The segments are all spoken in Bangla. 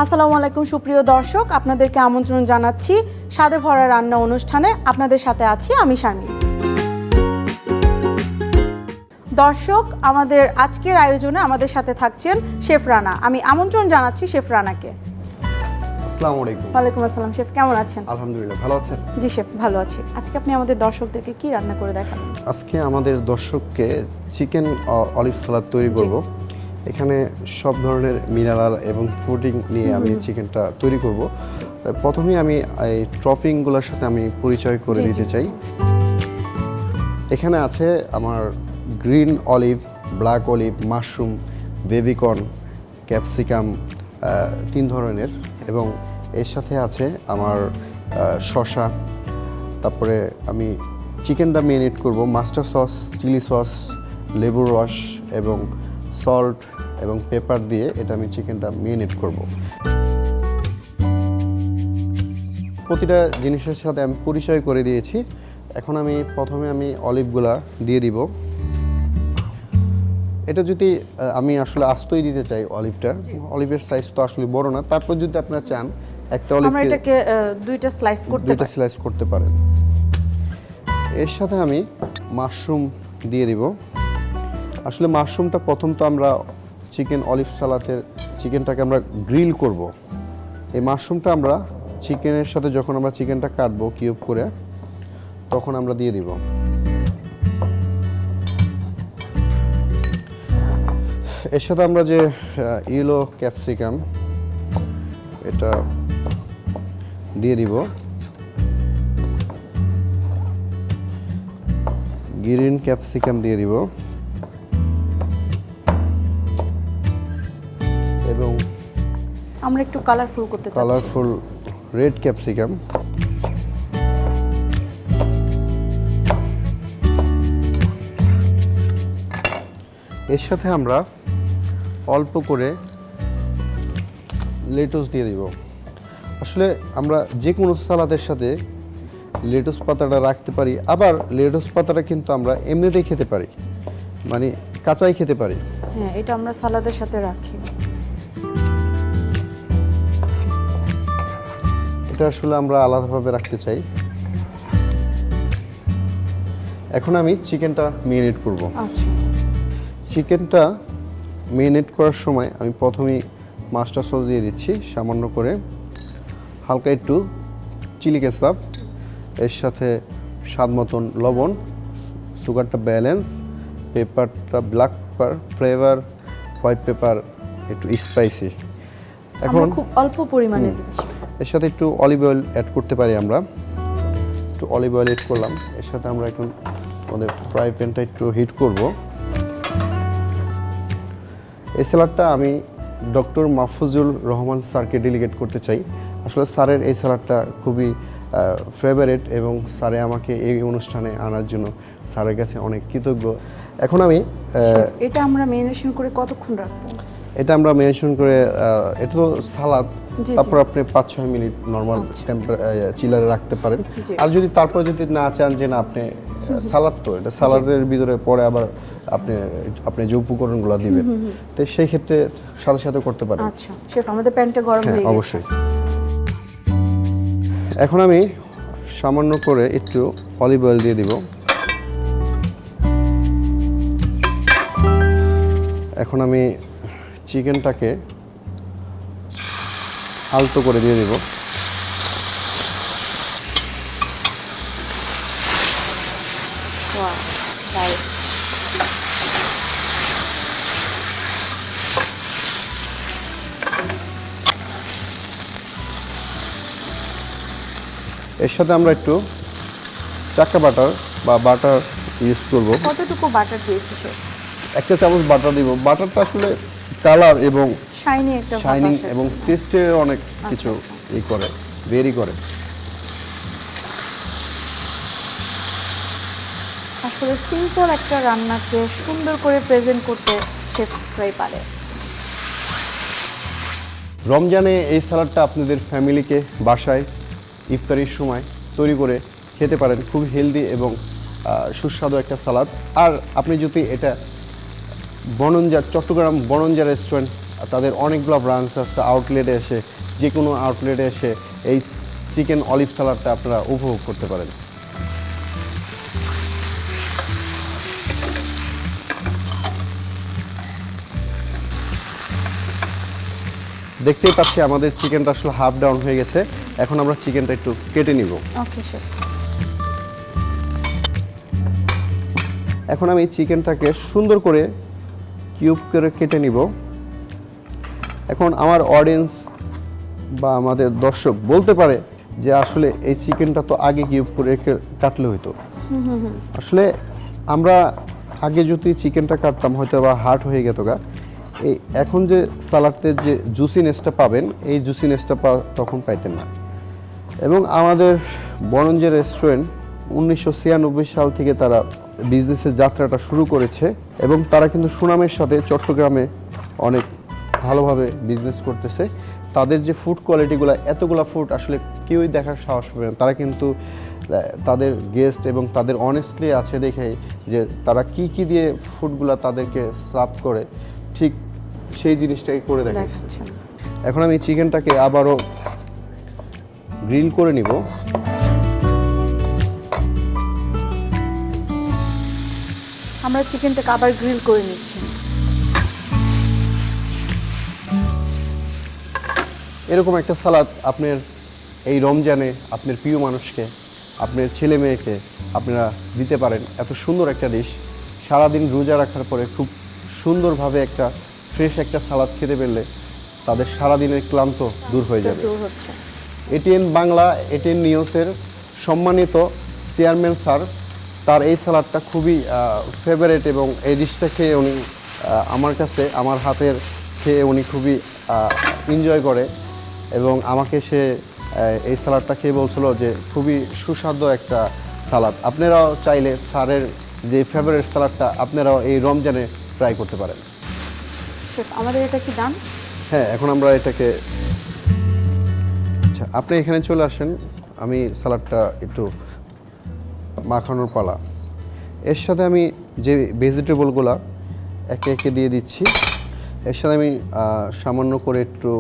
আসসালামু আলাইকুম সুপ্রিয় দর্শক, আপনাদেরকে আমন্ত্রণ জানাচ্ছি স্বাদে ভরা রান্না অনুষ্ঠানে। আপনাদের সাথে আছি আমি শারমিন। দর্শক, আমাদের আজকের আয়োজনে আমাদের সাথে থাকছেন শেফ রানা। আমি আমন্ত্রণ জানাচ্ছি শেফ রানাকে। আসসালামু আলাইকুম। ওয়ালাইকুম আসসালাম। শেফ কেমন আছেন? আলহামদুলিল্লাহ, ভালো আছেন? জি শেফ, ভালো আছি। আজকে আপনি আমাদের দর্শকদেরকে কি রান্না করে দেখাবেন? আজকে আমাদের দর্শককে চিকেন অলিভ সালাদ তৈরি করব। এখানে সব ধরনের মিনারেল এবং ফুডিং নিয়ে আমি চিকেনটা তৈরি করব। প্রথমে আমি এই টপিংগুলোর সাথে আমি পরিচয় করে দিতে চাই। এখানে আছে আমার green olive, black olive, mushroom, baby corn, capsicum, 3 ধরনের, এবং এর সাথে আছে আমার শসা। তারপরে আমি চিকেনটা মেরিনেট করব মাস্টার সস, চিলি সস, লেবুর রস এবং সল্ট এবং পেপার দিয়ে এটা আমি চিকেনটা মেরিনেট করব। প্রতিটা জিনিসের সাথে আমি পরিচয় করে দিয়েছি। এখন আমি প্রথমে অলিভগুলা দিয়ে দিব। এটা যদি আমি আসলে আস্তই দিতে চাই অলিভটা, অলিভের সাইজ তো আসলে বড় না, তারপর যদি আপনারা চান একটা অলিভ আমরা এটাকে দুইটা স্লাইস করতে পারেন। এর সাথে আমি মাশরুম দিয়ে দিব। আসলে মাশরুমটা প্রথম তো আমরা চিকেন অলিভ সালাদের চিকেনটাকে আমরা গ্রিল করব। এই মাশরুমটা আমরা চিকেনের সাথে যখন আমরা চিকেনটা কাটবো কিউব করে, তখন আমরা দিয়ে দিব। এর সাথে আমরা যে ইয়েলো ক্যাপসিকাম এটা দিয়ে দিব, গ্রিন ক্যাপসিকাম দিয়ে দিব, এবং আমরা একটু কালারফুল করতে চাচ্ছি। Colourful red capsicum. এর সাথে আমরা অল্প করে লেটুস দিয়ে দিব। আসলে আমরা যে কোনো সালাদের সাথে লেটুস পাতাটা রাখতে পারি, আবার লেটুস পাতাটা কিন্তু আমরা এমনিতেই খেতে পারি, মানে কাঁচাই খেতে পারি। হ্যাঁ, এটা আমরা সালাদের সাথে রাখি। এটা আসলে আমরা আলাদাভাবে রাখতে চাই। এখন আমি চিকেনটা মেরিনেট করব। আচ্ছা, চিকেনটা মেরিনেট করার সময় আমি প্রথমেই মাস্টার সস দিয়ে দিচ্ছি সামান্য করে, হালকা একটু চিলি কেচাপ, এর সাথে স্বাদ মতন লবণ, সুগারটা ব্যালেন্স, পেপারটা black pepper, flavour, white paper, একটু স্পাইসি। এখন খুব অল্প পরিমাণে দিচ্ছি। এর সাথে একটু অলিভ অয়েল অ্যাড করতে পারি আমরা। একটু অলিভ অয়েল অ্যাড করলাম। এর সাথে আমরা এখন আমাদের ফ্রাই প্যানটা একটু হিট করব। এই স্যালাডটা আমি ডক্টর মাহফুজুর রহমান স্যারকে ডেলিগেট করতে চাই। আসলে স্যারের এই স্যালাডটা খুবই ফেভারিট, এবং স্যারে আমাকে এই অনুষ্ঠানে আনার জন্য স্যারের কাছে অনেক কৃতজ্ঞ। এখন আমি এটা আমরা মেরিনেশন করে কতক্ষণ রাখবো? এটা আমরা মেনশন করে, এটা তো সালাদ, তারপর আপনি 5-6 মিনিট নর্মাল চিলারে রাখতে পারেন। আর যদি তারপর যদি না চান যে না আপনি সালাদ, তো এটা সালাদের ভিতরে পরে আবার আপনি যে উপকরণগুলো দিবেন, তো সেই ক্ষেত্রে সাথে সাথে করতে পারেন। আচ্ছা শেফ, আমাদের প্যানটা গরম হয়ে গেছে। অবশ্যই। এখন আমি সামান্য করে একটু অলিভ অয়েল দিয়ে দিব। এখন আমি চিকেনটাকে আলতো করে দিয়ে দিব। এর সাথে আমরা একটু চাক্কা বাটার বা বাটার ইউজ করব। কতটুকু বাটার দিয়েছি শেফ? 1 চামচ বাটার দিব। বাটারটা আসলে কালার এবং শাইনিং এবং টেস্টে অনেক কিছু করে, ভেরি করে। আসলে সিম্পল একটা রান্নাকে সুন্দর করে প্রেজেন্ট করতে শেফরাই পারে। রমজানে এই সালাডটা আপনাদের ফ্যামিলিকে বাসায় ইফতারির সময় তৈরি করে খেতে পারেন। খুব হেলদি এবং সুস্বাদু একটা সালাদ। আর আপনি যদি এটা চট্টগ্রাম বনঞ্জা রেস্টুরেন্ট, তাদের অনেকগুলো ব্রাঞ্চ আছে, আউটলেটে এসে যে কোনো আউটলেটে এসে এই চিকেন অলিভ সালাডটা আপনারা উপভোগ করতে পারেন। দেখতেই পাচ্ছি আমাদের চিকেনটা আসলে হাফ ডাউন হয়ে গেছে। এখন আমরা চিকেনটা একটু কেটে নিব। ওকে শেফ। এখন আমি চিকেনটাকে সুন্দর করে কিউব করে কেটে নিব। এখন আমার অডিয়েন্স বা আমাদের দর্শক বলতে পারে যে আসলে এই চিকেনটা তো আগে কিউব করে কাটলে হইতো। আসলে আমরা আগে যদি চিকেনটা কাটতাম হয়তো বা হার্ড হয়ে যেত গা। এই এখন যে সালাডের যে জুসিনেসটা পাবেন এই জুসিনেসটা তখন পাইতেন না। এবং আমাদের বরঞ্জের রেস্টুরেন্ট 1996 সাল থেকে তারা বিজনেসের যাত্রাটা শুরু করেছে এবং তারা কিন্তু সুনামের সাথে চট্টগ্রামে অনেক ভালোভাবে বিজনেস করতেছে। তাদের যে ফুড কোয়ালিটিগুলো, এতগুলো ফুড আসলে কেউই দেখার সাহস পাবে না। তারা কিন্তু তাদের গেস্ট এবং তাদের অনেস্টলি আছে দেখে যে তারা কি দিয়ে ফুডগুলো তাদেরকে সার্ভ করে ঠিক সেই জিনিসটাই করে দেখাচ্ছে। এখন আমি চিকেনটাকে আবারও গ্রিল করে নিব। আমরা চিকেনটাকে আবার গ্রিল করে নিচ্ছি। এরকম একটা সালাদ আপনার এই রমজানে আপনার প্রিয় মানুষকে, আপনার ছেলে মেয়েকে আপনারা দিতে পারেন। এত সুন্দর একটা ডিশ, সারাদিন রোজা রাখার পরে খুব সুন্দরভাবে একটা ফ্রেশ একটা সালাদ খেতে পেলে তাদের সারাদিনের ক্লান্ত দূর হয়ে যাবে। এটিএন বাংলা, এটিএন নিউজের সম্মানিত চেয়ারম্যান স্যার, তার এই সালাদটা খুবই ফেভারেট এবং এই ডিশটা খেয়ে উনি আমার কাছে আমার হাতের খেয়ে উনি খুবই এনজয় করে এবং আমাকে সে এই সালাদটা খেয়ে বলছিল যে খুবই সুস্বাদু একটা সালাদ। আপনারাও চাইলে স্যারের যে ফেভারিট সালাদটা আপনারাও এই রমজানে ট্রাই করতে পারেন। আমাদের এটা কি দাম? হ্যাঁ, এখন আমরা এটাকে, আচ্ছা আপনি এখানে চলে আসেন, আমি সালাদটা একটু মাখানোর পালা। এর সাথে আমি যে ভেজিটেবলগুলো একে একে দিয়ে দিচ্ছি। এর সাথে আমি সামান্য করে একটু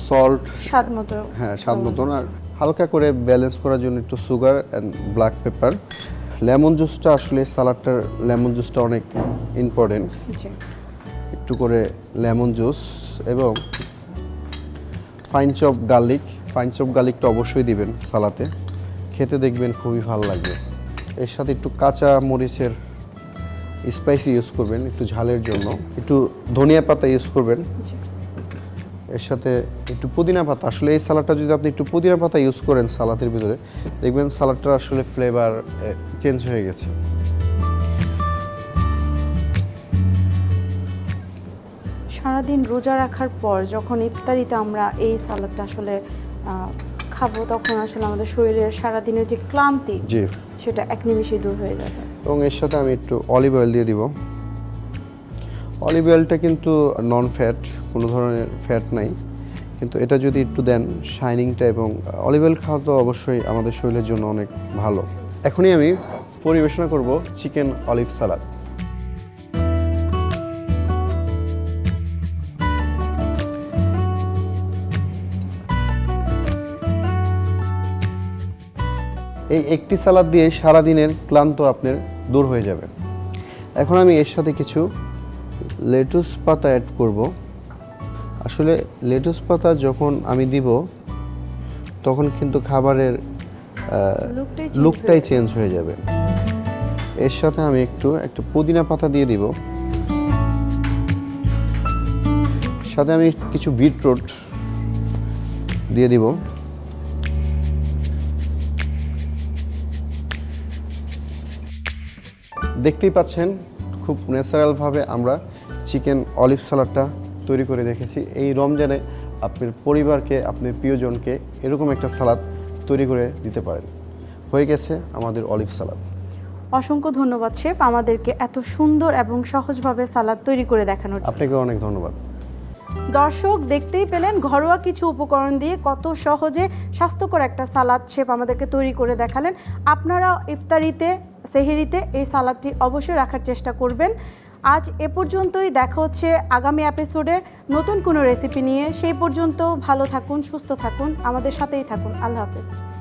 সল্ট, স্বাদ মতো, হ্যাঁ স্বাদ মতন, আর হালকা করে ব্যালেন্স করার জন্য একটু sugar and black pepper. Lemon জুসটা আসলে সালাডটার লেমন জুসটা অনেক ইম্পর্টেন্ট। একটু করে লেমন জুস এবং fine chop garlic. Fine chop গার্লিকটা অবশ্যই দিবেন সালাতে, খেতে দেখবেন খুবই ভালো লাগবে। এর সাথে একটু কাঁচা মরিচের স্পাইসি ইউজ করবেন একটু ঝালের জন্য, একটু ধনিয়া পাতা ইউজ করবেন। এর সাথে একটু পুদিনা পাতা। আসলে এই সালাডটা যদি আপনি একটু পুদিনা পাতা ইউজ করেন সালাদের ভিতরে, দেখবেন সালাডটা আসলে ফ্লেভার চেঞ্জ হয়ে গেছে। সারাদিন রোজা রাখার পর যখন ইফতারিতে আমরা এই সালাদটা আসলে খাবো, তখন আসলে আমাদের শরীরের সারাদিনের যে ক্লান্তি সেটা এক নিমেষেই দূর হয়ে যাবে। এবং এর সাথে আমি একটু অলিভ অয়েল দিয়ে দিব। অলিভ অয়েলটা কিন্তু নন ফ্যাট, কোনো ধরনের ফ্যাট নাই, কিন্তু এটা যদি একটু দেন শাইনিংটা, এবং অলিভ অয়েল খাওয়া তো অবশ্যই আমাদের শরীরের জন্য অনেক ভালো। এখনই আমি পরিবেশনা করব চিকেন অলিভ সালাদ। এই একটি সালাদ দিয়ে সারাদিনের ক্লান্ত আপনার দূর হয়ে যাবে। এখন আমি এর সাথে কিছু লেটুস পাতা অ্যাড করব। আসলে লেটুস পাতা যখন আমি দিব তখন কিন্তু খাবারের লুকটাই চেঞ্জ হয়ে যাবে। এর সাথে আমি একটু পুদিনা পাতা দিয়ে দিব। সাথে আমি কিছু বিটরুট দিয়ে দিব। দেখতেই পাচ্ছেন খুব ন্যাচারালভাবে আমরা চিকেন অলিভ সালাডটা তৈরি করে রেখেছি। এই রমজানে আপনার পরিবারকে, আপনার প্রিয়জনকে এরকম একটা সালাদ তৈরি করে দিতে পারেন। হয়ে গেছে আমাদের অলিভ সালাদ। অসংখ্য ধন্যবাদ শেফ, আমাদেরকে এত সুন্দর এবং সহজভাবে সালাদ তৈরি করে দেখানোর জন্য। আপনাকে অনেক ধন্যবাদ। দর্শক দেখতেই পেলেন ঘরোয়া কিছু উপকরণ দিয়ে কত সহজে স্বাস্থ্যকর একটা সালাদ শেফ আমাদেরকে তৈরি করে দেখালেন। আপনারা ইফতারিতে, সেহরিতে এই সালাদটি অবশ্যই রাখার চেষ্টা করবেন। আজ এ পর্যন্তই, দেখা হচ্ছে আগামী এপিসোডে নতুন কোনো রেসিপি নিয়ে। সেই পর্যন্ত ভালো থাকুন, সুস্থ থাকুন, আমাদের সাথেই থাকুন। আল্লাহ হাফেজ।